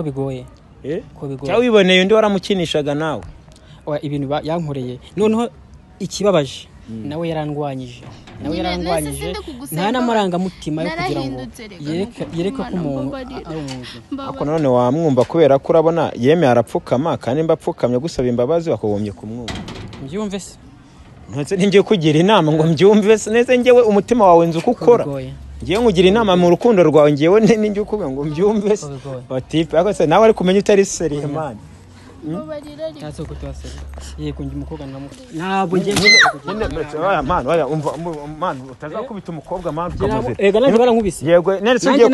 ko bigoye cyangwa wiboneye undi waramukinishaga nawe ibintu yankoreye noneho ikibabaje nawe yarandwanyije nta n'amarangamutima yo kugira ngo yereke ko umuntu ari umuntu ariko none wamwumva kubera ko urabona yemeye arapfukama kandi mba apfukamye gusaba imbabazi bakagombye kumwumva mbyumve se ntose ngiye kugira inama ngo mbyumve se neze ngewe umutima wawe nzi uko ukora ngiye nkugira inama mu rukundo rwawe ngewe ninjye ukubwira ngo mbyumve se batipe ariko se nawe ari kumenya utari seriye man Natso kutwasera. Yego ngi umukobwa ntabwo ngiye man umva utazakubita umukobwa man ukamuze. Ega nanjye barankubise. Yego netse ugiye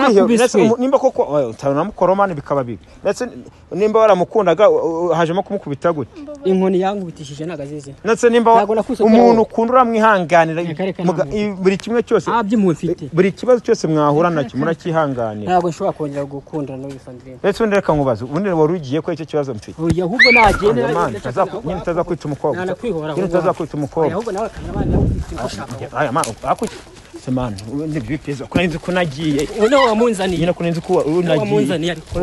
kwihe nimba koko utanamukoromana bikaba bibi. Netse nimba waramukundaga hajemo kumukubita gute. Inkoni yankubitishije nagazize. Netse nimba umuntu ukundura mwihanganira buri kimwe cyose. Mfite. Buri kibazo cyose mwahura nacyo murakihanganira. Ntabwo nshobora kongera gukundana no Sandrine. Netse ndeka nkubaza ubundi warugiye ko icyo kibazo mfite. Ahubwo nagende ntazakwita umukobwa ntazakwita umukobwa ahubwo nawe kanabana aya ma semana ubundi bipeza kurenze ko nagiye none wamunzaniye nyina kurenze ko unagiye wamunzaniye ariko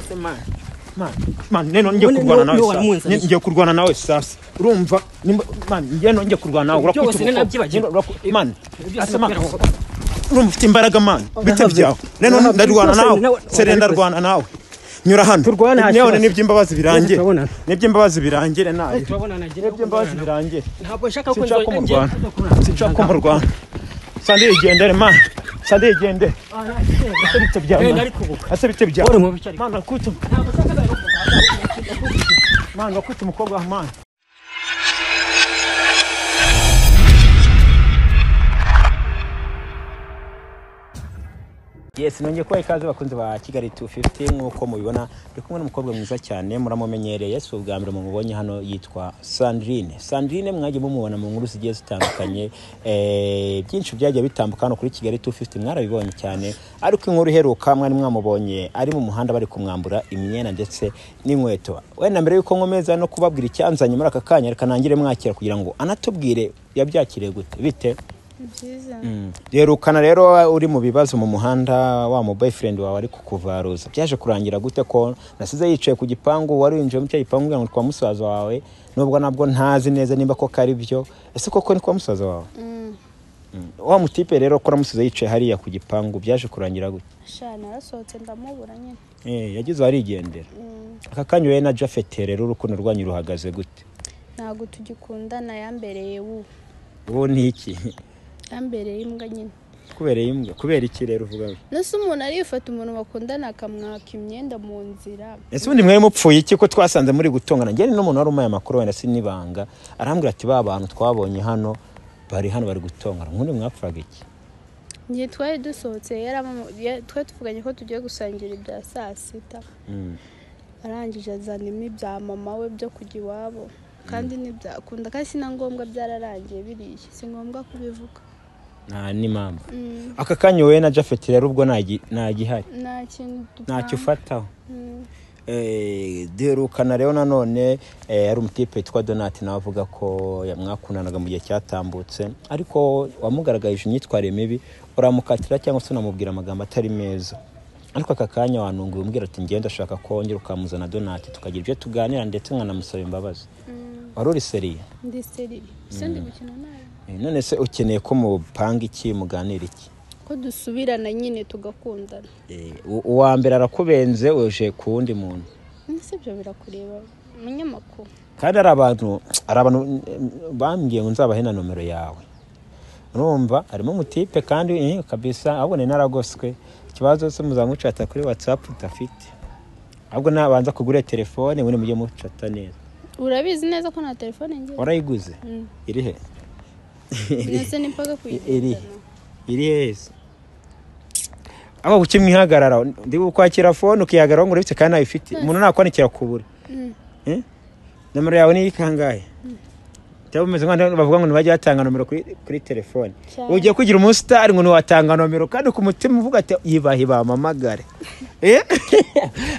semana man neno ngiye kurwana nawe sasa urumva man ngiye kurwana nawe urakwita man asema urumva ufite imbaraga man bite byawe neno ndarwana nawe serenda rwana nawe nyura hano none n'ibyimbabazi birangire n'ibyimbabazi birangire nawe n'ibyimbabazi birangire ntabwo nshaka ko sinshaka mu Rwanda Sandi igendere man Sandi igendere bite byawe ase bite byawe man akutu man akutu umukobwa man Yes, nongeye kwa ikaze bakunze ba Kigali 250 nkuko mubibona ndi kumwe n'umukobwa mwiza cyane muramumenyereye so bwa mbere mumubonye hano yitwa Sandrine. Sandrine mwaje mumubona mu nkuru zigiye zitandukanye byinshi byagiye bitambuka hano kuri Kigali 250 mwarabibonye cyane ariko inkuru iheruka mwari mwamubonye ari mu muhanda bari kumwambura imyenda ndetse n'inkweto. Wenda mbere yuko nkomeza no kubabwira icyanzanye muri aka kanya reka nangire mwakira kugira ngo anatubwire yabyakiriye gute bite Yerukana rero uri mu bibazo mu muhanda wa mu boyfriend wawe ari kukuvaruza byaje kurangira gute ko nasize yicaye ku gipangu wari winjiye mu gipangu ngo kwa musaza wawe nubwo nabwo ntazi neza nimba ko kari byo ese koko ni kwa musaza wawe wa mutipe rero ko ramusize yicaye hariya ku gipangu byaje kurangira gute shana arasohotse ndamubura nyine yagize arigendera aka kanyu we na Jafet rero urukundo rwanyu ruhagaze gute ntago tugikundana yambereye uwo ni iki ambereye imbwa nyine kubereye imbwa kubera iki rero uvuga nese umuntu arifata umuntu bakundana akamwaka imyenda mu nzira ese ubundi mwe mupfuye iki ko twasanze muri gutongana njye n'umuntu wari umaye amakuru wenda sinibanga arambwira ati ba bantu twabonye hano bari gutongana nkundi mwapfaga iki ngiye twari dusohotse twe tuvuganye ko tugiye gusangira ibya saa sita arangije azanimo ibya mama we byo kujya iwabo kandi ntibyakunda kandi si na ngombwa byararangiye biriye si ngombwa kubivuga ni mama aka kanyo we na Jafet rero ubwo nagihari nta kintu ntacyo ufataho derukana rero nanone ari umutipe yitwa Donati nawe avuga ko yamwakundanaga mu gihe cyatambutse ariko wamugaragaje imyitwarire mibi uramukatira cyangwa se unamubwira amagambo atari meza ariko aka kanya wanunguye umbwira ati ngenda ashaka ko wongera ukamuzana Donati tukagira ibyo tuganira ndetse nkanamusaba imbabazi waruri seriye ndi seriye sindi gukina nawe none se ukeneye ko mupanga iki muganira iki ko dusubirana nyine tugakundana uwa mbere arakubenze uje ku wundi muntu nese byo birakureba umunyamakuru kandi ari abantu bambwiye ngo nzabahe na nomero yawe urumva harimo umutipe kandi kabisa ahubwo ni naragoswe ikibazo se muzamucata kuri WhatsApp utafite ahubwo nabanza kugura telefone ubundi mujye mucata neza urabizi neza ko na telefone ngiye warayiguze iri he nese nimpaga kuyigura iri heza abo ukimwihagarara ndi ukwakira phone ukihagarara ngo urifite kandi nayifite umuntu nakwanikira kubura nomero yawe ni ikangaye cyangwa umeze nk'aho bavuga ngo ntibajye batanga nomero kuri telefone ugiye kugira umustar ngo niwatanga nomero kandi ku mutima uvuga ati yibahi bamamagare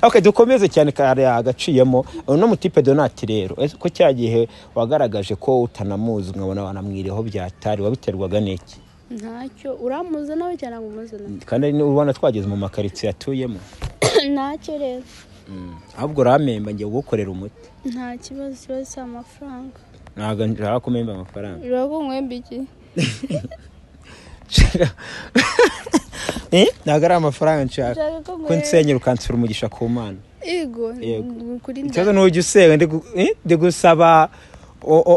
okay dukomeze cyane kare agaciyemo no mutipe Donati rero ko cyagihe wagaragaje ko utanamuzi nkabona wanamwireho byatari wabiterwaga n'iki ntacyo uramuze nawe cyane ngo umuzane kandi urabona twageze mu makaritsiye atuyemo ntacyo rero ahubwo ramemba ngiye gukorera umuti nta kibazo cy'amafaranga ntabwo nshaka kumemba amafaranga urago mwembe iki ntabwo ari amafaranga nshaka ko nsenyera ukansura umugisha ku mana yego kuri nda ikibazo n'ujya usenga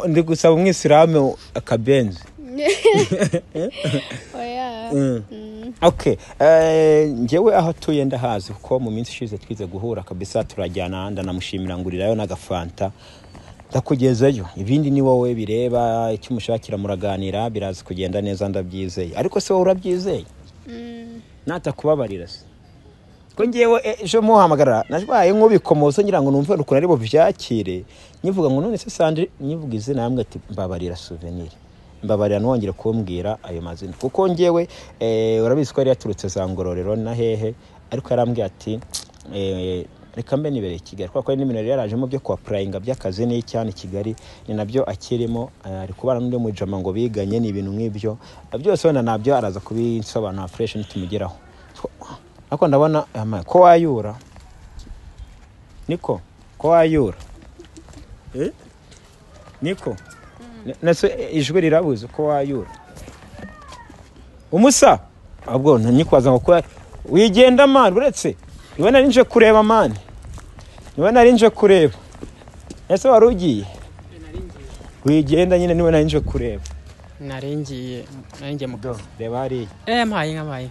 ndi gusaba umwisilamu akabenzi oya okay njyewe aho tuye ndahazi kuko mu minsi ishize twize guhura kabisa turajyana ndanamushimira ngurirayo n'agafanta ndakugezeyo ibindi ni wowe bireba icyo umushakira muraganira biraza kugenda neza ndabyizeye ariko se wowe urabyizeye natakubabarira se ko ngewe ejo muhamagara nabaye nk'ubikomoza ngira ngo numve ukuntu ari bo byakire nyivuga ngo none se Sandrine nyivuga izina namwe ati mbabarira souvenir mbabarira nongera kumbwira ayo mazina kuko ngewe urabizi ko yari yaturutse za Ngororero na hehe ariko yarambwiye ati reka mbe nibereye Kigali kwa n'ibintu yarajemo byo kwa prayinga by'akazi ni cyane Kigali ni nabyo akirimo ari kubana n'undi mu jama ngo biganye ni ibintu nk'ibyo byose wenda nabyo araza kubinsobanura fresh nitumugeraho ako ndabona ko wayura niko ko wayura niko nase ijwi rirabuze ko wayura umusa ahubwo nanyikwaza ngo ko wigenda man uretse niba narinje kureba man niba narinje kureba ese warugiye wigenda nyine niba narinje kureba naringiye mu kazi reba hari mpaye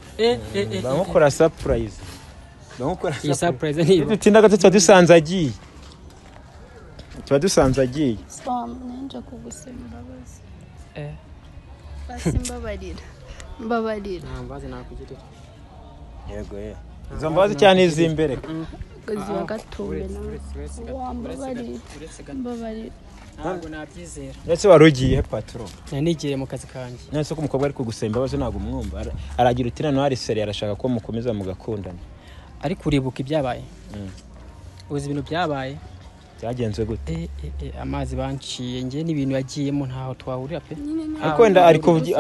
bamukora surprise iyi surprise ni dutinda gatatu dusanze agiye tuba dusanze agiye ninje kugusaba imbabazi basi mbabarira mbabazi nakugirira yego izo mbabazi cyane izimbere ziba gatumbe mbabarira ntabwo nabyizera ndetse warugiye patron nigire mu kazi kanjye nese ko umukobwa ari kugusaba imbabazi ntabwo umwumva aragira uti nano hari seri arashaka ko mukomeza mugakundana ariko uribuka ibyabaye uzi ibintu byabaye byagenze gute amazi banciye nge n'ibintu yagiyemo ntaho twahurira pe ariko wenda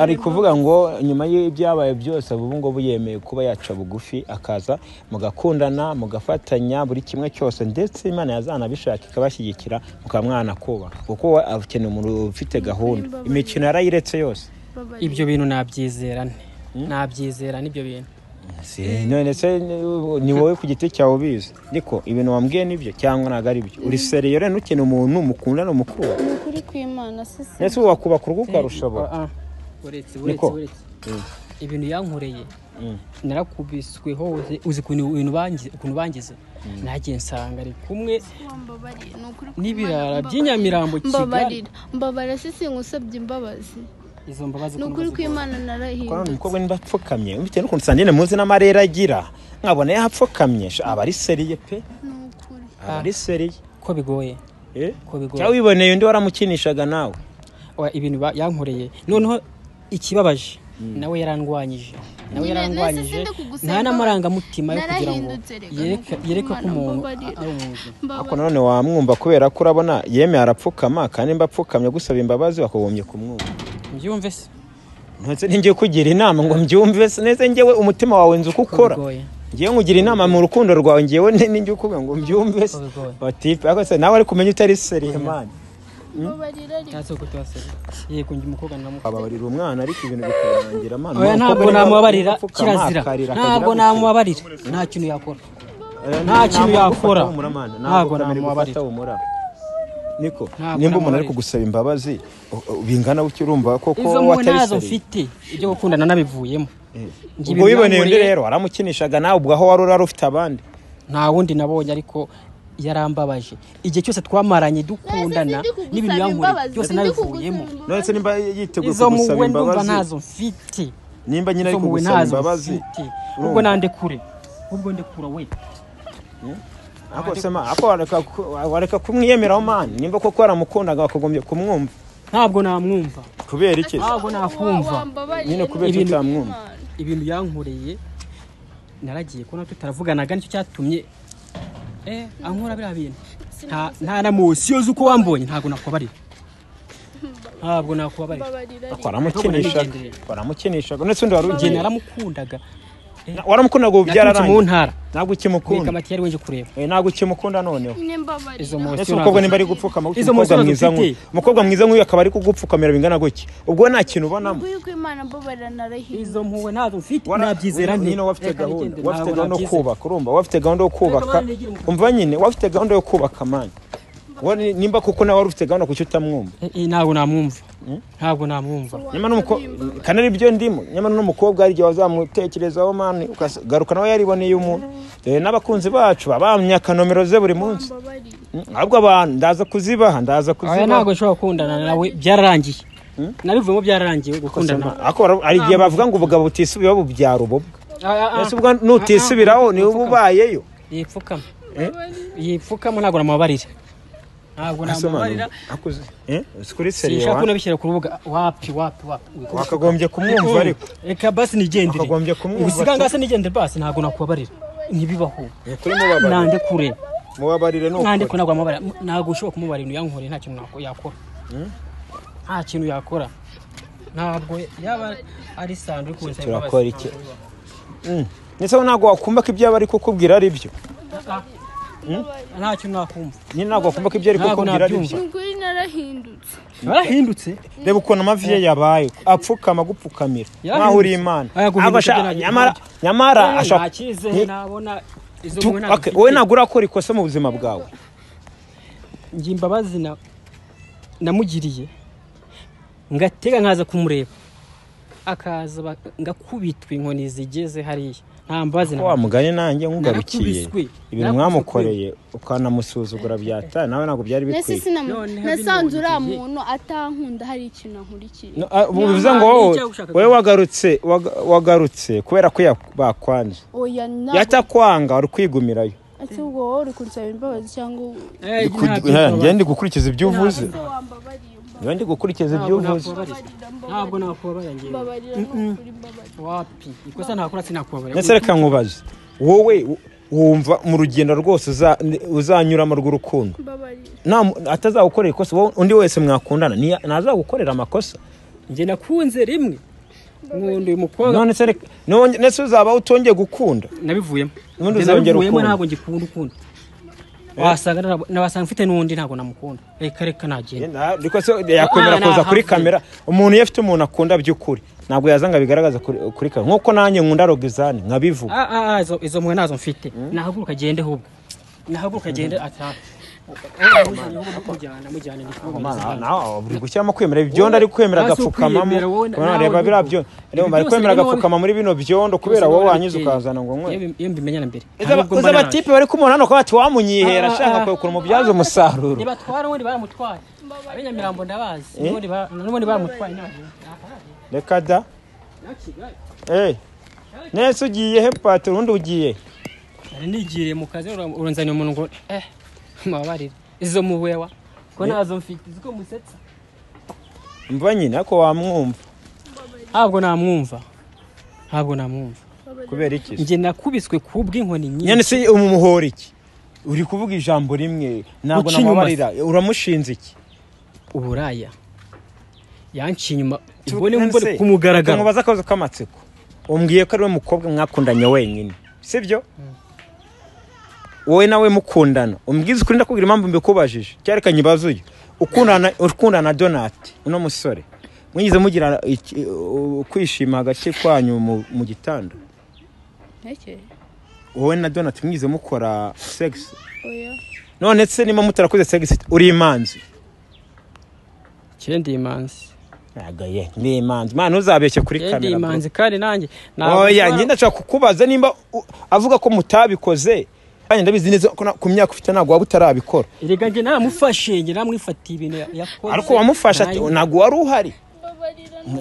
ari kuvuga ngo nyuma y'ibyabaye byose ubu ngo yemeye kuba yaca bugufi akaza mugakundana mugafatanya buri kimwe cyose ndetse Imana yazanabishaka ikabashyigikira mukamwana kuba kuko akeneye umuntu ufite gahunda imikino yarayiretse yose ibyo bintu nabyizerane nabyizera n'ibyo bintu none se ni wowe ku giti cyawe ubizi niko ibintu wambwiye nibyo cyangwa ntago ari byo uri seriyo rero ntukene umuntu mukundana umukuru ni ukuri kw'Imana sisi ndetse wakubaka urugo ukarushobora uretse ibintu yankoreye narakubiswe hose uzi ukuntu bangize nagiye nsanga ari kumwe n'ibirara by'inyamirambo Kigali mbabarira sisi ngusabye imbabazi izo mbabazi nukuri kw'Imana narahindutse ko umukobwa nimba apfukamye bitewe n'ukuntu Sandrine muzi n'amarera agira nkabona yapfukamye aba ari seriye pe nukuri aba ari seriye ko bigoye cyangwa wiboneye undi waramukinishaga nawe ibintu yankoreye noneho ikibabaje nawe yarandwanyije nta n'amarangamutima yo kugira ngo yereke ko umuntu ari umuntu ariko none wamwumva kubera ko urabona yemeye arapfukama kandi mba apfukamye gusaba imbabazi bakagombye kumwumva mbyumve se ntose ngiye kugira inama ngo mbyumve se neze ngewe umutima wawe nzi uko ukora ngiye nkugira inama mu rukundo rwawe ngewe ninjye ukuvuga ngo mbyumve se batipe ariko se nawe ari kumenya utari seriye man yego ngi umukobwa ababarira umwana ariko ibintu bikarangira man ntabwo namubabarira kirazira ntabwo namubabarira nta kintu yakora ntabwo namubabarira niko nimba umuntu ari kugusaba imbabazi bingana uki urumva koko watari mfite ibyo gukundana nabivuyemo ubwo wiboneye undi rero aramukinishaga nawe ubwo aho wari ufite abandi nta wundi nabonye ariko yarambabaje igihe cyose twamaranye dukundana n'ibintu yankoreye byose nabivuyemo none nimba yiteguye kugusaba imbabazi ntazo mfite nimba nyine ari kugusaba imbabazi ubwo ndekura we ako sema wareka kumwiyemeraho man nimba koko aramukundaga bakagombye kumwumva ntabwo namwumva kubera iki ntabwo nakumva nyine kubera iki utamwumva ibintu yankoreye naragiye ko natwe taravuganaga nicyo cyatumye ankora biriya bintu nta na mosiyo z'uko wambonye ntabwo nakubarira ntabwo nakubabarira waramukinishaga none undi wari ugenda naramukundaga waramukundaga byararangiye mu ntara ntabwo ukimukunda kamati yari wenje kureba ntabwo ukimukunda noneho izo mose umukobwa nimba ari gupfukama umukobwa mwiza nk'uyu akaba ari kugupfukamira bingana gutya ubwo nta kintu ubonamo izo mpuwe ntazo mfite nabyizera nyine wafite gahunda yo kubaka urumva wafite gahunda yo kubaka umva nyine wafite gahunda yo kubaka mani nimba kuko nawe wari ufite gahunda kuki utamwumva ntabwo namwumva nyamara kandi ari byo ndimo nyamara n'umukobwa hari igihe wazamutekerezaho mani ukagaruka nawe yariboneye umuntu n'abakunzi bacu babamya nomero ze buri munsi ahubwo abantu ndaza kuzibaha ntabwo nshobora gukundana nawe byararangiye nabivuyemo byararangiye gukundana hari igihe bavuga ngo ubugabo butisubiraho bubyara ububwa nutisubiraho niwe ubayeyo yipfukamo ntabwo namubabarira ntabwo namubabarira kuri seriyo sinshaka kunabishyira ku rubuga wapi wakagombye kumwumva ariko reka basi nigendere wakagombye kumwumva usiga ngase nigendere basi ntabwo nakubabarira ntibibaho nande kure mubabarire nuko nande ko ntabwo amubabarira ntabwo ushobora kumubarira yankoreye nta kintu yakora nta kintu yakora ntabwo yaba ari sandu kuza turakora iki nese ntabwo wakumva ko ibyo bari kukubwira ari byo nta kintu nakumva ni ntabwo wakumva ko ibyo ari kukubwira ari byo nguri narahindutse reba ukuntu amavi ye yabaye apfukama gupfukamira nkaho uri imana nyamara ashaka wowe ntabwo urakora ikosa mu buzima bwawe njye imbabazi namugiriye ngatega nkaza kumureba akaza ngakubitwa inkoni zigeze hariya nta mbabazi wa mugani nanjye nkugarukiye ibintu mwamukoreye ukanamusuzugura byata nawe ntabwo byari bikwiye nasanze uriya muntu atankunda hari ikintu ankurikiye bivuze ngo wowe wagarutse kubera ko bakwanje yatakwanga wari kwigumirayo ati ubwo wowe uri kunsaba imbabazi cyangwa ngende gukurikiza ibyo uvuze Ndi gukurikiza ibyo uvuze ntabwo nakubabarira ngiye wapi ikosa nakora sinakubabarira nese reka nkubaze wowe wumva mu rugendo rwose uzanyuramo rw'urukundo atazagukorera ikosa undi wese mwakundana nazagukorera amakosa njye nakunze rimwe nkunda uyu mukobwa none se uzaba utongeye gukunda nabivuyemo ntabwo ngikunda wasanga mfite n'undi ntabwo namukunda reka nagenda ariko se yakwemera kuza kuri kamera umuntu iyo afite umuntu akunda by'ukuri ntabwo yazanga bigaragaza kuri kamera nk'uko nanjye nkunda rogizane nkabivuga izo mwe nazo mfite nahaguruka agende ahubwo nahaguruka agende buri gushyiramo kwemera ibyondo ari kwemera agapfukamamo reba biriya byo bari kwemera agapfukama muri bino byondo kubera wowe wanyuze ukazana ngo nkwe iyo mbimenya na mbere uza abatipe bari kumubona hano ko bati wamunyihera ashaka kwekura umubyaza umusaruro nibatwara ubundi baramutwaye abenyamirambo ndabazi n'ubundi baramutwaye reka da nese ugiye he patro urundi ugiye nigiriye mu kazi uranzaniye umuntu ngo mabarira izo muwewa ko nazo mfite ziko musetsa mva nyine ako wamwumva ntabwo namwumva kubera iki nge nakubiswe kubw'inkoni nyinshi nyane se umuhora iki uri kuvuga ijambo rimwe ntabwo namabarira uramushinze iki uburaya yanci inyuma ubone kumugaragara mubaza akabazo k'amatsiko umbwiye ko ari we mukobwa mwakundanye wenyine sibyo wowe nawe mukundana umbwize ukuri ndakubwira impamvu mbikubajije cyarekanye ibazuye ukundana na Donati uno musore mwigize mugira kwishima hagati kwanyu mu gitanda wowe na Donati mwigize mukora sex none se nima mutarakoze sex uri imanzi Kendi imanzi agaye ndi imanzi mana uzabeshye kuri kamera ndi imanzi kandi nanjye oya njye ndashaka kukubaza nimba avuga ko mutabikoze kandi ndabizi neza ko ku myaka ufite ntabwo waba utarabikora erega njye namufashe njye namwifatiye ibintu yakoze ariko wamufasha ntabwo wari uhari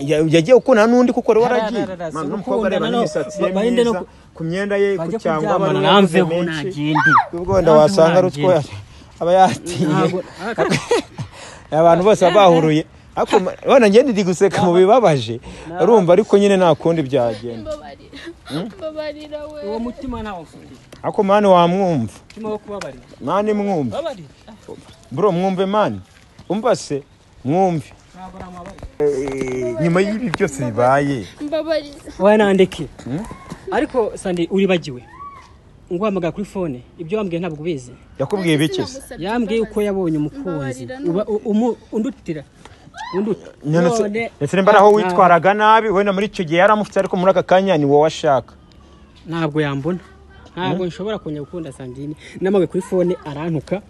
yagiye ukundana n'undi kuko rero waragiye n'umukobwa reba n'imisatsi ye myiza ku myenda ye ku cyangwa baramveho nagende ubwo nda wasanga ari utwo aba yatinye abantu bose bahuruye ariko bana ngende ndi guseka mu bibabaje urumva ariko nyine nta kundi byagenda babarira we uwo mutima nawo ufite ako mani wamwumva mutima wo kubabarira mani mwumve bro mwumve mani umva se mwumve nyuma y'ibi byose bibaye wowe nandeke ariko Sandi uribagiwe nguhamagara kuri phone ibyo wambwiye ntabwo ubizi yakubwiye biki yambwiye uko yabonye umukunzi undutira ndetse nimba aho witwaraga nabi wenda muri icyo gihe yaramufite ariko muri aka kanya ni wowe ashaka ntabwo yambona ntabwo nshobora kongera gukunda Sandrine namagaye kuri phone arantuka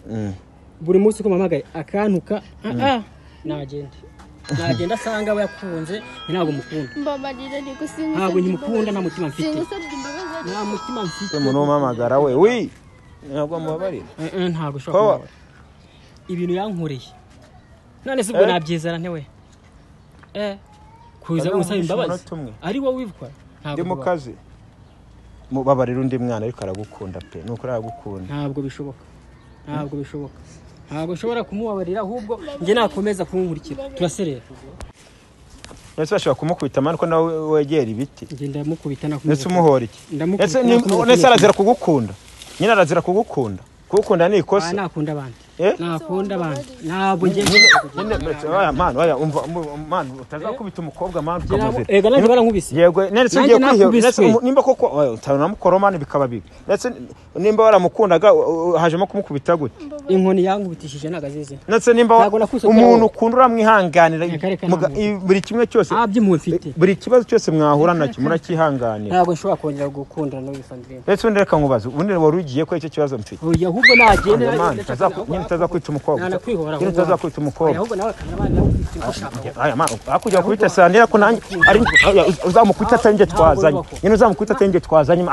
buri munsi ko mamagaye akantuka nagenda asanga we yakunze ntabwo mukunda mbabarira ni gusinya ntabwo nyimukunda nta mutima mfite nta mutima mfite umuntu umamagara we ntabwo mubabarira ntabwo ushobora ibintu yankoreye none se ubwo nabyizera ntewe kuza umusaba imbabazi ari wowe wivukwa ndi mu kazi mubabarira undi mwana ariko aragukunda pe nuko aragukunda ntabwo bishoboka ntabwo nshobora kumubabarira ahubwo njye nakomeza kunkurikira turaserera ndetse bashaka kumukubita amano ko nawe wegera ibiti ngenda mukubita ndetse umuhora iki ndetse arazira kugukunda nyine arazira kugukunda ni ikosa nakunda abandi nakunda abandi ntabwo ngiye man utazakubita umukobwa man ukamuzira ega nanjye barankubise yego ndetse ugiye kwiheba nimba koko utanamukoromana bikaba bibi ndetse nimba waramukundaga hajemo kumukubita gute inkoni yankubitishije nagazize ndetse nimba umuntu ukunda uramwihanganira buri kimwe cyose buri kibazo cyose mwahura nacyo murakihanganira ntabwo nshobora kongera gukundana n'uyu Sandrine ndetse undi reka nkubaze ubundi wari ugiye ko icyo kibazo mfite ahubwo nagende utazakwita umukobwa utazakwita umukobwa aya ma akujya kubita Sandrine ko nanjye ari uzamukwita atenge twazanye nyine uzamukwita atenge twazanye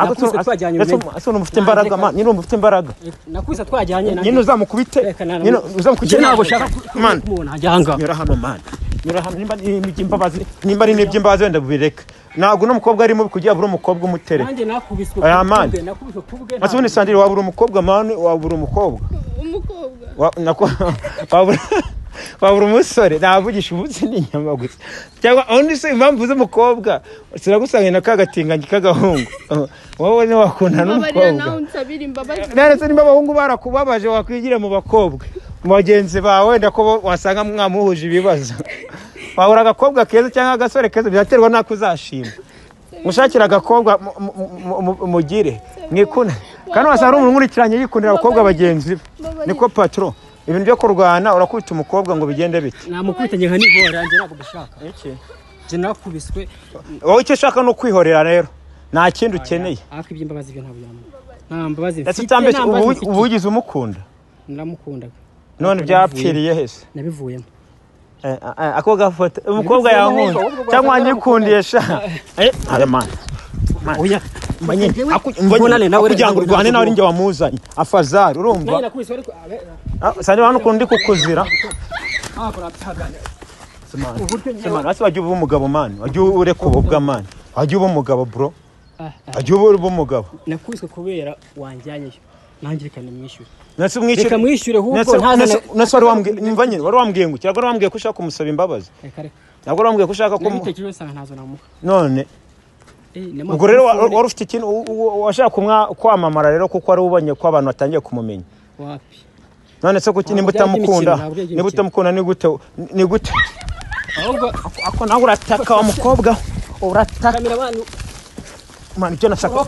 ase umufite imbaraga man nyine umufite imbaraga nakwisa twajyanye nyine uzamukubite nyine uzamukubite ntabwo shaka man ajyanga nyura hano man nyura hano nimba ari n'iby'imbabazi wenda bireka ntabwo n'umukobwa arimo kugira buri umukobwa umutere nanjye nakubiswe aya man ase ubundi Sandrine wabura umukobwa man wabura umukobwa wabura umusore navugisha ubutse n'inyama gusa cyangwa undi se impamvu z'umukobwa siragusanga na kagatinganyi kagahungu wowe ni wakunda n'umukobwa nese nimba abahungu barakubabaje wakwigira mu bakobwa mu bagenzi bawe ndako wasanga mwamuhuje ibibazo wabura agakobwa keza cyangwa agasore keza byaterwa nako uzashima mushakira agakobwa mugire mwikuna kandi wasanga umuntu nkurikiranye yikundira abakobwa bagenzi niko patron ibintu byo kurwana urakubita umukobwa ngo bigende bite namukubitanye nka nivora nje nako bishaka je nakubiswe wowe icyo shaka no kwihorera rero nta kindi ukeneye ariko iby'imbabazi byo ntabwo nta mbabazi mfite ubugize umukunda ndamukundaga none byapfiriye hese nabivuyemo ako gafoto umukobwa yankunda cyangwa anyikundiye sha aya man oya mbonye kugira ngo urwane nawe rinjye wamuzanye afazari urumva Sandrine hano kundi kukuzira semana ase wajya uba umugabo man wajya ureka ububwa man wajya uba umugabo bro wajya uba umugabo nakubiswe kubera wanjyanyeyo nanjye reka nimwishyure nase umwishyure mwishyure ahubwo nase wari wambwiye ngo cyangwa wambwiye ko ushaka kumusaba imbabazi ntabwo wambwiye ko ushaka ko nabitekereje sanga ntazo namuha none ubwo rero wari ufite ikintu washaka kwamamara rero kuko wari ubonye ko abantu batangiye kumumenya wapi none se kuki nimba utamukunda ni gute ahubwo ako nawe urataka umukobwa urataka man ibyo nashaka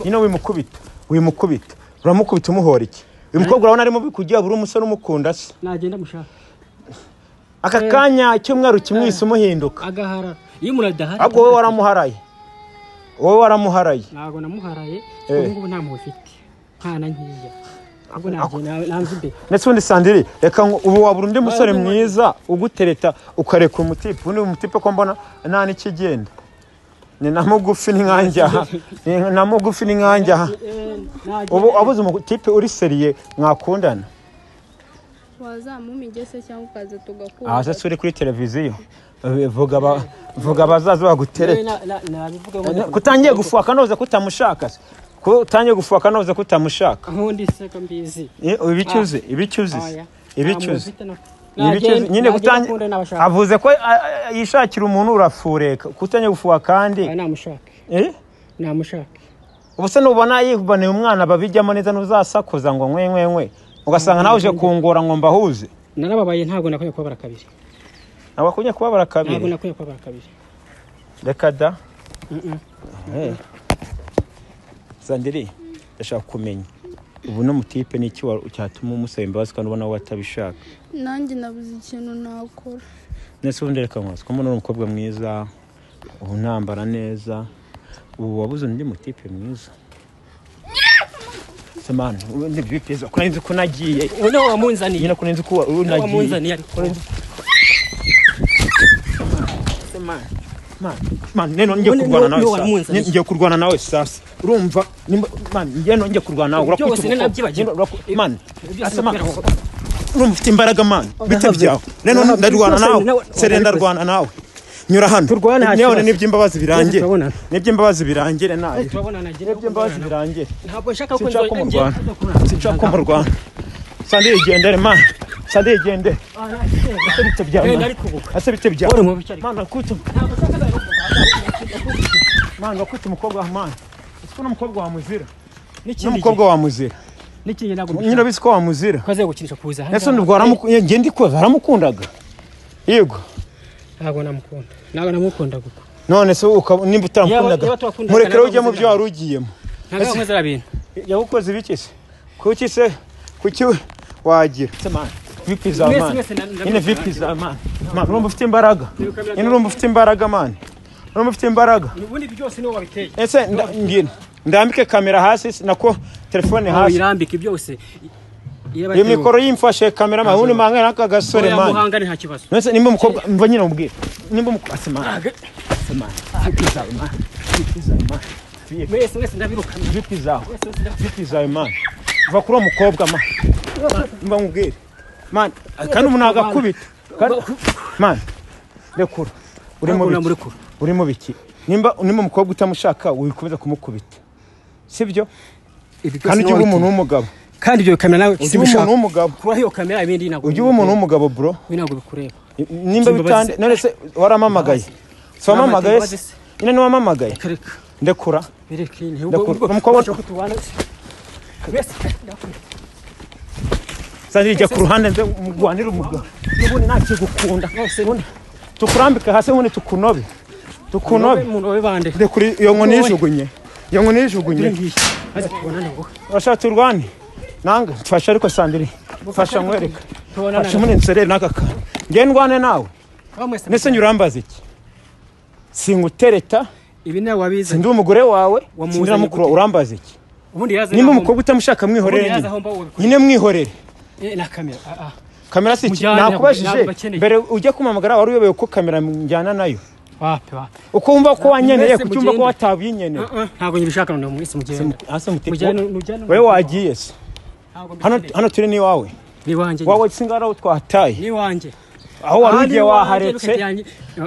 nyine wimukubita uramukubita umuhora iki uyu mukobwa urabona arimo bikugira buri umusore umukunda se nagenda mushaka aka kanya cy'umweru kimwise umuhinduka agahara iyo muradahara ahubwo wowe waramuharaye ntabwo namuharaye ubu nta mufite nkana nkiya ahubwo nanze imbere ndetse undi Sandrine reka ubu wabura undi musore mwiza ugutereta ukareka umutipe undi umutipe ko mbona nta n'ikigenda ni namugufi n'inkanjya ubu abuze umutipe uri seriye mwakundana wazamumigese cyangwa ukaza tugakunda aha se uri kuri televiziyo vuga abazaza bagutereta kutangiye gufuka noza kutamushaka se kutangiye gufuka noza kutamushaka nkundi seka mbizi ibicyuze nyine avuze ko yishakira umuntu urafureka kutangiye gufuka kandi namushaka ubuse nubona yiboneye umwana babijyamo neza nuzasakuza ngo nkwe ugasanga nawe uje kungora ngo mbahuze narababaye ntabwo nakoye kubara kabiri abakunye kubabara kabiri ntabwo nakunye kubabara kabiri reka da Sandrine ndashaka kumenya ubu no mutipe n'iki cyatuma umusaba imbabazi kandi ubona watabishaka nanjye nabuze ikintu nakora nese ubundi reka nkwaza ko mbona umukobwa mwiza ubu ntambara neza ubu wabuze undi mutipe mwiza semana ubundi bipeza kurenze ko nagiye uno wamunzaniye nyina kurenze ko unagiye wamunzaniye ariko Man, neno ngiye kurwana nawe sasa. Ngiye kurwana nawe sasa. Urumva? Man, ngiye kurwana nawe. Urakuta. Man, asema. Urumva ufite imbaraga man. Bite byawe. Neno ndarwana nawe. Serenda rwana nawe. Nyura hano. None n'ibyimbabazi birangire. N'ibyimbabazi birangire nawe. N'ibyimbabazi birangire. Ntabwo nshaka ko sinshaka mu Rwanda. Sandire igendere man. Sandire igendere. Bite byawe. Bite byawe. Man, akutu. Man, akutu umukobwa wa man. Ese n'umukobwa wa muzira. N'umukobwa wa muzira. N'ikinye nagumye. Nyina bisi ko wa muzira. Kaze gukinisha kuza. Ese ndubwo ngende ndiko baramukundaga. Yego. Ntabwo namukunda. Ntabwo namukunda guko. None se nimba utamukundaga. Murekere ujye mu byo warugiyemo. Ntabwo nkozera bintu. Yagukoze ibiki se? Kuki se? Kuki wagira? Vipi za man. Ine vipi za man. Man, urumva ufite imbaraga. Ine urumva ufite imbaraga man. Urumva ufite imbaraga. Ubundi byose niwo wabiteye. Ese ndambike kamera hasi nako telefone hasi. Irambike byose. Iyo mikoro yimfashe kamera mahuni mangana naka gasore man. Muhangane nta kibazo. Nese nimba umukobwa mva nyine umubwira. Nimba umukobwa asema. Vipi za man. Vipi za man. Wese ndabiruka. Vipi za. Vipi za man. Va kuri umukobwa man. Mba mubwira. Man, kandi umuntu agakubita. Man, rekura. Uri mu biki? Nimba umukobwa utamushaka wikomeza kumukubita. Sibyo? Kandi ujye umuntu w'umugabo. Kandi ibyo kamera nawe sibishaka. Umuntu w'umugabo. Kuba hiyo kamera ibindi nako. Ujye umuntu w'umugabo bro. Binago bikureba. Nimba bitande none se waramamagaye. So wamamagaye. Ine ni wamamagaye. Ndekura. Berekine. Umukobwa cyo kutubana. Sandrine jya ku ruhande nze mugwanira umugabo. Nubundi nacyo gukunda. Tukurambika hasi ubundi tukunobe. Munobe bande. De kuri iyo nkoni yijugunye. Iyo nkoni yijugunye. Aza tubonane ngo. Urashaka turwane. Nanga mfasha ariko Sandrine. Mfasha nkwereka. Fasha mune nsere nakaka. Nge ndwane nawe. Nese nyurambaza iki? Singutereta. Ibi nawe wabiza. Ndi umugore wawe. Sindira mukuru urambaza iki? Ubundi yaza. Nimba umukobwa utamushaka mwihorere. Nyine mwihorere. Na kamera. Kamera si nakubajije mbere ujye kumamagara wari uyoboye ko kamera njyana nayo. Wapi. Uko wumva ko wanyeneye kucyumva ko watabinyeneye. Ntabwo nyibishaka none mwese mugende. Ase muteke. Wewe wagiye se. Hano turi ni wawe. Ni wanje. Wawe singara twataye. Ni wanje. Aho warugiye waharetse.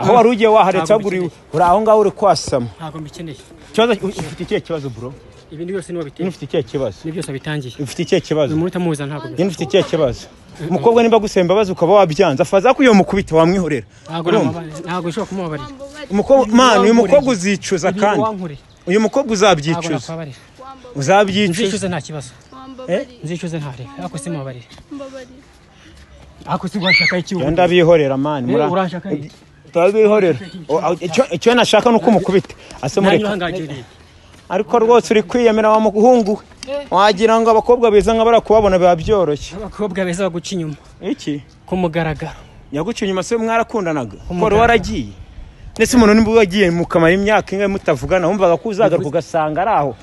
Aho warugiye waharetse aguri uri aho ngaho uri kwasama. Ntabwo mbikeneye. Kibazo ufite ikihe kibazo bro? Ibindi byose niwo biteye. Ufite ikihe kibazo? Ni byose bitangiye. Ufite ikihe kibazo? Umuntu tamuza ntabwo. Ni ufite ikihe kibazo? Umukobwa nimba gusemba bazi ukaba wabyanza afaza ko iyo mukubita wamwihorera. Ntabwo ishobora kumubabarira. Umukobwa man uyu mukobwa uzicuza kandi. Uyu mukobwa uzabyicuza. Nzicuza nta kibazo. Nzicuza ntare. Ako simubabarira. Ako sigwashaka iki ubu. Yanda bihorera man. Urashaka iki? Tabihorera. Icyo nashaka nuko mukubita. Asemureka. Ariko rwose uri kwiyemera wa muhungu. Wagira ngo abakobwa beza nka barakubabona biba byoroshye. Abakobwa beza baguca inyuma. Iki? Kumugaragara. Yaguca inyuma se mwarakundanaga. Ko waragiye. Nese umuntu nimba wagiye mukamara imyaka ingahe mutavugana wumvaga ko uzagaruka ugasanga araho.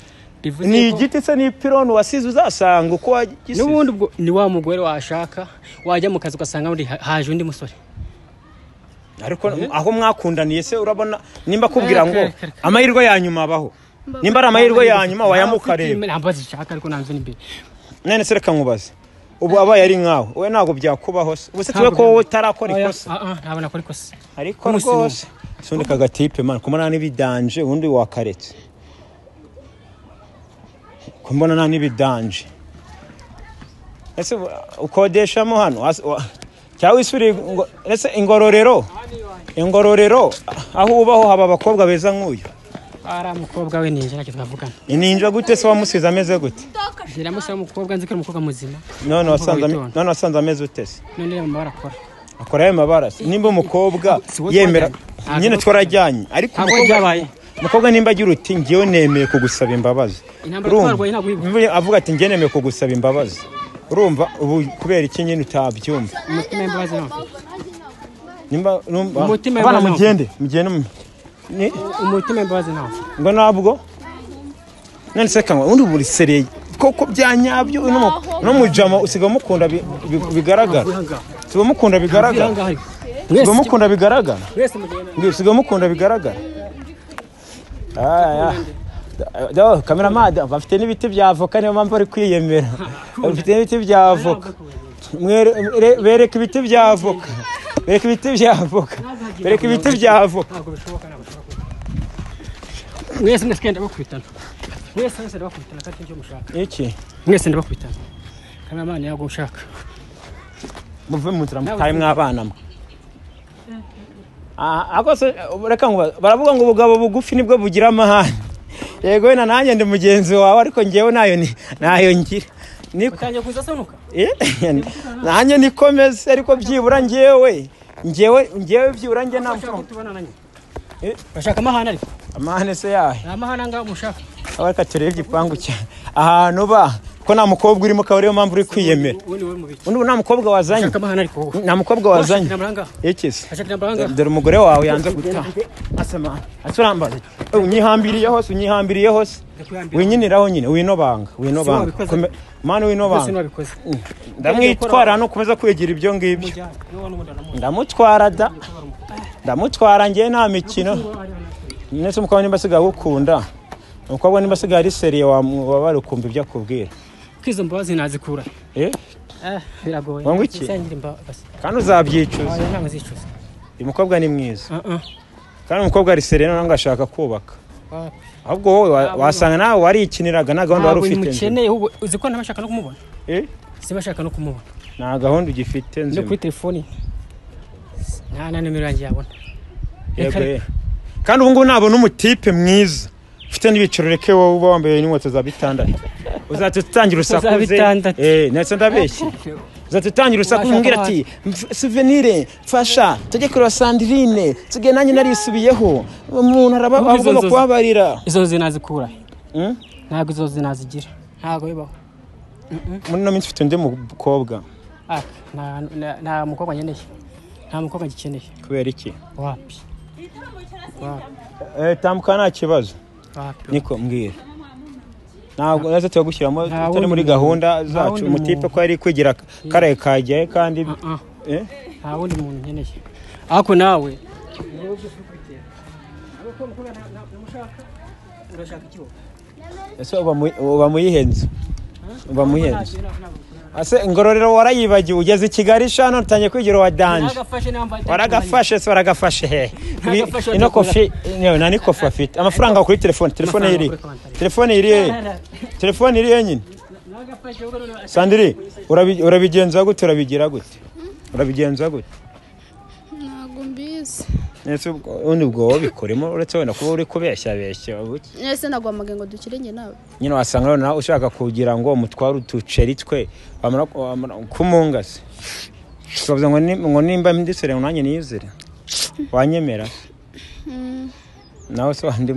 Ni igiti se ni pironi wasize uzasanga uko wagisize. Nubundi ubwo ni wa mugore washaka wajya mu kazi ugasanga muri haje undi musore. Ariko aho mwakundaniye se urabona nimba kubwira ngo amahirwe yanyuma abaho. Nimba ari amahirwe yanyuma wayamuka rero. Ntambazi cyaka ariko nanze nimbere. Nene se reka nkubaze. Ubu aba yari nkawe. We nago byakubaho se. Ubuse twe ko utarakora ikosa. Ntabona kora ikosa. Ariko rwose. Sonde kagatipe man kumana n'ibidanje undi wakaretse. Kumbona nani bidanje. Ese ukodeshamo hano cyawe isuri ese ingororero aho ubaho haba abakobwa beza nk'uyu. Ara mukobwa we ninje nacyo twavugana. Ninja gute se wamusize ameze gute? Ngira musa mukobwa nzi ko umukobwa muzima. None wasanze ameze ute se? None mama barakora. akora ayo mabara nimba umukobwa yemera nyine twarajyanye ariko umukobwa nimba agira uti ngiye nemeye kugusaba imbabazi avuga ati ngiye nemeye kugusaba imbabazi urumva ubu kubera iki nyine utabyumva umutima imbabazi nawe nimba bana mugende umutima imbabazi nawe ngo nabwo none se kangwa undi buri sereye koko byanyabyo no mujama usiga mukunda bigaragara siba mukunda bigaragara siba mukunda bigaragara siba mukunda bigaragara do cameraman bafite n'ibiti bya avoka niyo mpamvu ari kwiyemera bafite n'ibiti bya avoka bereka ibiti bya avoka bereka ibiti bya avoka bereka ibiti bya avoka mwese ndakenda bakwitana mwese ndabakwitana kandi cyo mushaka iki mwese ndabakwitana cameraman yago ushaka muve mu nzira mutaye mwabana mwe akose reka ngo baravuga ngo ubugabo bugufi nibwo bugira amahane yego wena nanjye ndi mugenzi wawe ariko ngewe nayo ngira utangiye kuza sonuka nanjye nikomeze ariko byibura ngewe byibura nge nta bashaka amahane ariko amahane se yahe amahane nga mushaka abareka turebe igipangu cya ahantu ba ko nta mukobwa urimo kabari yo mpamvu uri kwiyemera undi nta mukobwa wazanye nta mukobwa wazanye ikise dore umugore wawe yanze gutaha asema aturambaza unyihambiriye hose winyiniraho nyine winobanga mani winobanga ndamwitwara no kumeza kwegera ibyo ngibyo ndamutwara ngiye nta mikino nese umukobwa nimba asigaye gukunda umukobwa nimba asigaye ari seriye wabari ukumva ibyo akubwira kwizo mbabazi nazikura biragoye wangu iki kandi uzabyicuza uyu mukobwa ni mwiza kandi umukobwa ari seriye none ngashaka kubaka ahubwo wowe wasanga nawe warikiniraga na gahunda wari ufite mukeneye uzi ko ntabashaka no kumubona sibashaka no kumubona nta gahunda ugifite nzima kuri telefoni nta nimero yanjye yabona kandi ubu ngubu nabona umutipe mwiza ufite n'ibiciro reke wowe uba wambaye n'inkweto za bitandatu uzatutangira usakuze ndetse ndabeshye uzatutangira usakuze umbwira ati souvenir fasha tujye kuri Sandrine tuge nanjye narisubiyeho umuntu arabagomba kubabarira izo zinazikura ntago izo zinazigira ntago bibaho muri no minsi ufite undi mukobwa nta mukobwa nkeneye nta mukobwa gikeneye kubera iki wapi tambuka nta kibazo niko mbwira ntabwo nazo tugushyiramo turi muri gahunda zacu umutipe ko ari kwigira kare kajyaye kandi nta wundi muntu nkeneye ariko nawe ese uba muyihenze ase ngororero warayibagiwe ugeze Kigali shano utangiye kwigira wa danje waragafashe he ino kofi nani kofi afite amafaranga kuri telefone iri nyine Sandrine urabigenza gute urabigenza gute ntago mbizi nese undi bwo bikoremo uretse wenda kuba uri kubeshya nese nagwamaga ngo dukirenge nawe nyine wasanga nawe ushaka kugira ngo umutware utuceri twe wamara kumungase tukavuga ngo nimba ndisere nanjye niyizere wanyemera nawe se wandi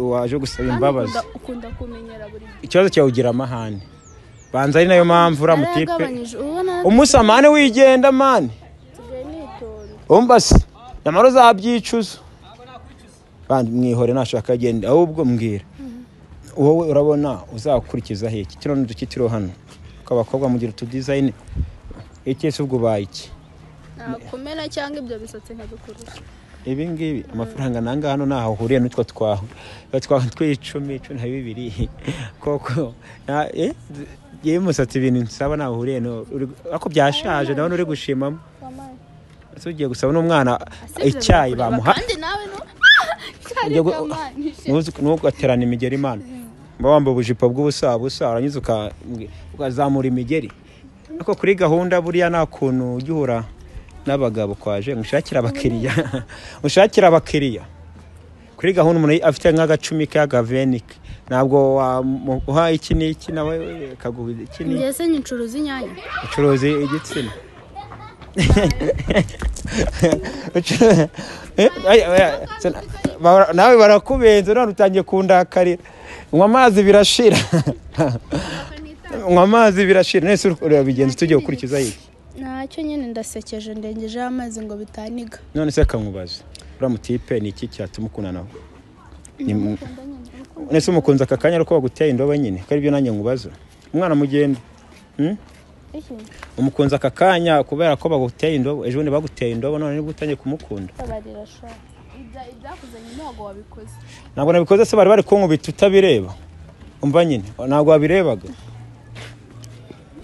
waje gusaba imbabazi ukunda kumenyera buri ikibazo cyawe ugira amahane banza ari nayo mpamvu uramutipe umusamane wigenda mane umbase nyamara uzabyicuza bandi mwihore nashaka agenda ahubwo mbwira wowe urabona uzakurikiza he iki kino dukitiro hano kabakobwa mugira tu design ikese ubwo bayiki nakomera cyangwa ibyo bisatse nkadukurusha ibi ngibi amafaranga nanga hano naho huriye n'utwo twaho tw'icumi na bibiri koko yewe musatse ibintu nsaba naho huriye no ako byashaje ndabona uri gushimamo ugiye gusaba n'umwana icyayi bamuha kandi nawe nugaterana imigeri imana mba wambaye ubujipo bw'ubusa uranyuze ukazamura imigeri ariko kuri gahunda buriya nta kuntu ugihura n'abagabo kwaje ushakira abakiriya kuri gahunda umuntu afite nk'agacumi k'agavenike ntabwo wamuha iki n'iki nawe kaguha iki n'iki ngese nyicuruza inyanya ucuruza igitsina nawe barakubenze none utangiye kundakarira nywa amazi birashira nywa amazi birashira nese ureba bigenze tugiye gukurikiza iki ntacyo nyine ndasekeje ndengejeho amazi ngo bitaniga none se kamubaza uriya mutipe ni iki cyatuma ukunda nawe nese umukunzi aka kanya ariko baguteye indobo nyine ko aribyo nanjye nkubaza umwana mugenda umukunzi aka kanya kubera ko baguteye indobo ejo bundi baguteye indobo none nibwo utangiye kumukunda ibyakuzanye ntabwo wabikoze ntabwo nabikoze se bari kunkubita utabireba umva nyine ntabwo wabirebaga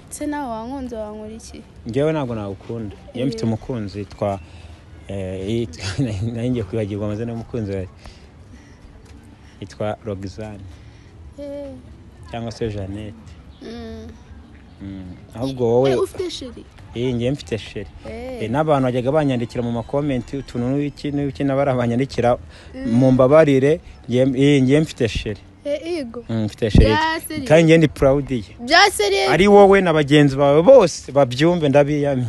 se nawe wankunze wankora iki njyewe ntabwo nawukunda iyo mfite umukunzi yitwa ngiye kwibagirwa amazina y'umukunzi we yitwa Roxane cyangwa se Jeannette ahubwo wowe ufite sheri ngiye mfite sheri n'abantu bajyaga banyandikira mu makomenti utuntu n'iki n'abarabanyandikira mu mbabarire ngiye mfite sheri mfite sheri kandi ngiye ndi proud ye bya seri ari wowe na bagenzi bawe bose babyumve ndabiyamye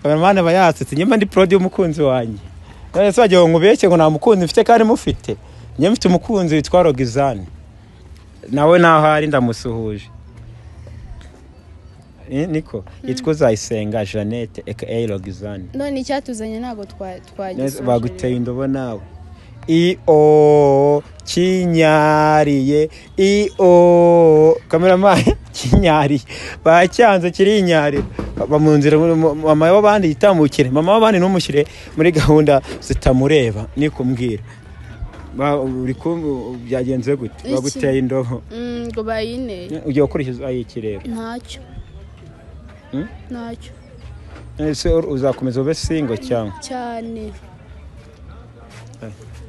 abana bayasetse nyuma ndi proud y'umukunzi wanjye none se wagiye nkubeshye ngo nta mukunzi mfite kandi mufite ngiye mfite umukunzi witwa Roxane nawe naho ari ndamusuhuje niko yitwa Uzayisenga Jeannette aka Roxane none icyatuzanye ntago twagisoje baguteye indobo nawe kinyariye cameraman kinyariye bacyanze kirinyarira bamunzira mama y'abandi yitamukire mama w'abandi numushyire muri gahunda zitamureba niko mbwira uri byagenze gute baguteye indobo ngo bayine ugiye gukurikiza ayiki rero ntacyo ntacyo ese uzakomeza ube singo cyane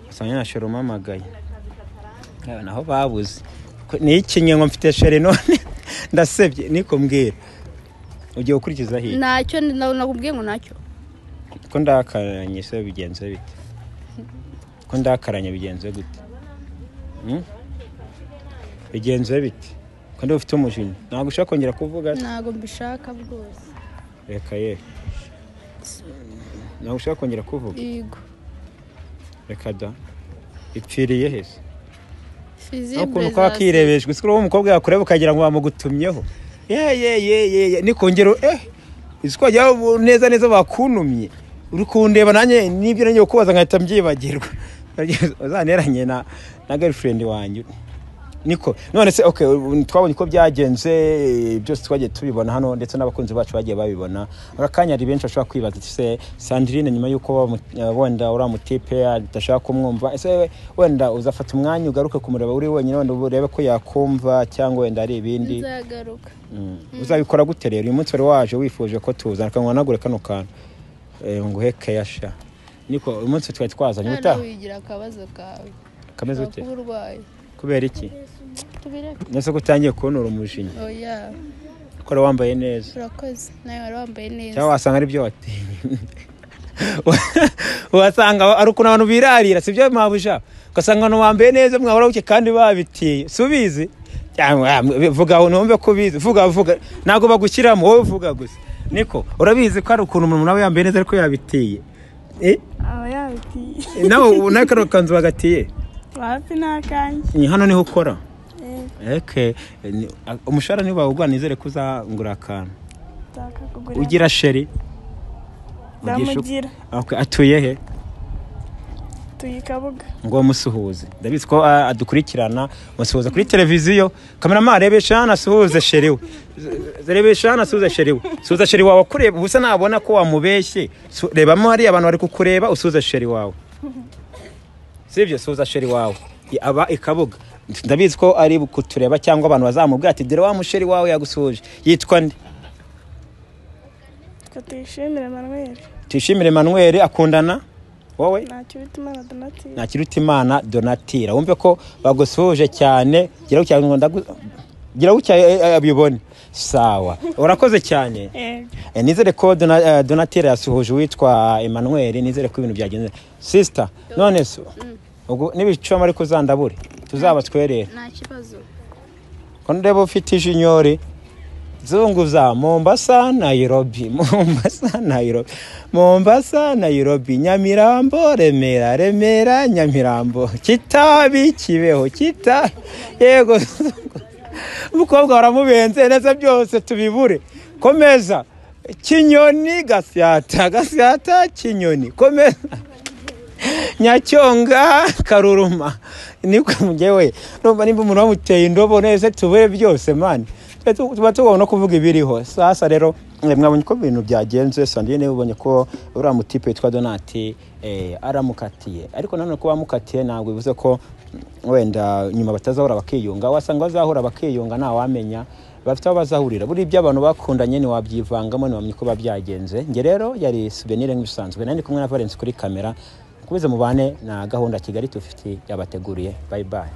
sanya nashoro mamagaye naho babuze ni ikinye ngo mfite shere none ndasebye niko mbwira ugiye gukurikiza hi ntacyo nakubwiye ngo ntacyo ko ndakaranye se bigenze bite ko ndakaranye bigenze gute bigenze bite ko ndufite umujinya ntabwo ushaka kongera kuvuga ntabwo mbishaka bwose reka ye ntabwo ushaka kongera kuvuga yego reka da ipfiriye hese fizibwe ukuntu kwa kirebejwe sikuru umukobwa yakureba ukagira ngo bamugutumyeho ye nikongero isiko jya neza bakunumye uri kundeba nanjye nibyo nanjye kubaza nkahita mbyibagirwa uzaneranye na girlfriend wanjye niko none se okay twabonye ko byagenze byose twagiye tubibona hano ndetse n'abakunzi bacu bagiye babibona akanya ari benshi bashaka kwibaza se Sandrine nyuma yuko wenda uri amutipe adashaka kumwumva ese wenda uzafata umwanya ugaruke kumureba uri wenyine wenda urebe ko yakumva cyangwa wenda ari ibindi nzagaruka uzabikora gute rero uyu munsi wari waje wifuje ko tuza kanwanagure kano kantu nguheke yasha niko uyu munsi twari twazanye utaha wigira akabazo kawe kameze ute uburwayi kubera iki nese gutangiye kubonora umujinya oya ko wambaye neza urakoze nawe wari wambaye neza cyangwa wasanga ari byo watinye wasanga ari ukuntu abantu birarira sibyo mabuja ugasanga abantu bambaye neza mwahora buke kandi babitiye subizi cyangwa vuga numve ko bizi vuga ntago bagushyiramo wowe vuga gusa niko urabizi ko ari ukuntu umuntu nawe yambaye neza ariko yabitiye aba yabitiye nawe nakaro kanzu bagatiye wapi nakanje hano niho ukora umushara niba ugwa nizere kuzangura akantu ugira sheri ndamugira atuye he tuyikabuga ngo musuhuze ndabizi ko adukurikirana musuhuza kuri televiziyo cameraman rebesha hano asuhuze sheri we rebesha hano asuhuze sheri we suhuza sheri wawe kureba ubusa nabona ko wamubeshye rebamo hari abantu bari kukureba usuhuza sheri wawe sivyo suhuza sheri wawe aba ikabuga ndabizi ko ari kutureba cyangwa abantu bazamubwira ati dore wa musheri wawe yagusuhuje yitwa nde Tuyishimire Emmanuel akundana wowe Nakirutimana Donatira wumve ko bagusuhuje cyane gira ucya abibone sawa urakoze cyane nizere ko Donatira yasuhuje witwa Emmanuel nizere ko ibintu byagenze sister none so ubwo nibicoma ariko zandabure tuzaba twerera nta kibazo ko ndeba ufite ijinyori zunguza Mombasa Nairobi Mombasa Nairobi Nyamirambo Remera Nyamirambo Kitabi Kibeho yego umukobwa waramubenze neza byose tubibure komeza Kinyoni Gasyata Kinyoni komeza Nyacyonga Karuruma niko mugewe numva nimba umuntu wamuteye indobo neza tubure byose man tuba tubona kuvuga ibiriho sasa rero mwabonye ko ibintu byagenze Sandrine ubonye ko uriya mutipe witwa Donati aramukatiye ariko nanone ko bamukatiye ntabwo bivuze ko wenda nyuma batazahora bakiyunga wasanga bazahora bakiyunga nta wamenya bafite aho bazahurira buri by'abantu bakundanye ni wabyivangamo ni wamenye ko babyagenze nge rero yari souvenir nk'ibisanzwe nandi kumwe na Valence kuri kamera kubize mubane na gahunda Kigali 250 yabateguriye bye bye.